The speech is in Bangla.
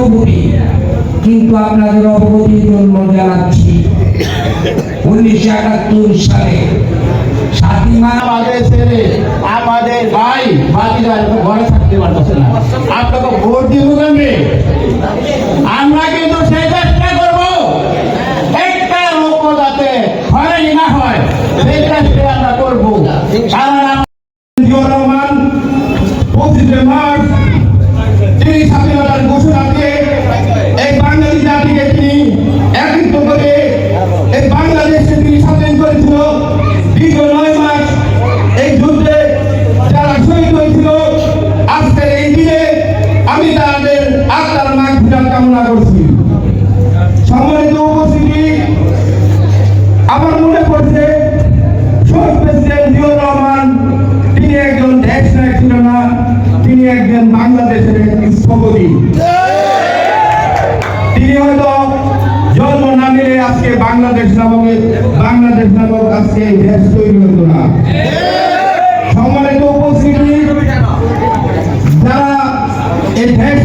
স্থপতি, কিন্তু আপনাদের অবগতির জন্য জানাচ্ছি 1971 সালে 7ই মার্চ আমাদের ছেলে আমাদের ভাই ভাতিজা ঘরে থাকতে পারতেছে না, আপনাকে ভোট দিব কেমনে? আমরা কিন্তু সেই চেষ্টা করবো একটা লোক যাতে ঘরে না হয় সেই চেষ্টা আমরা করবো। কারণ জিয়াউর রহমান 25 মার্চ তিনি স্বাধীনতার ঘোষণা দিয়ে এই বাঙালি জাতিকে তিনি একত্রিত করে এই বাংলাদেশকে তিনি স্বাধীন করেছিল। দীর্ঘ 9 মাস এই যুদ্ধে যারা শহীদ হয়েছিল, আজকের এই দিনে আমি তাদের আত্মার মাগফিরাত কামনা করছি। সম্মানিত উপস্থিতি, আমার মনে পড়ছে শহীদ প্রেসিডেন্ট জিয়াউর রহমান তিনি একজন দেশ নায়ক ছিল না, তিনি একজন বাংলাদেশের স্থপতি। তিনি হয়তো জন্ম না নিলে আজকে বাংলাদেশ নামক আজকে দেশ তৈরি হতো না। সম্মানিত উপস্থিতি, যারা এই দেশ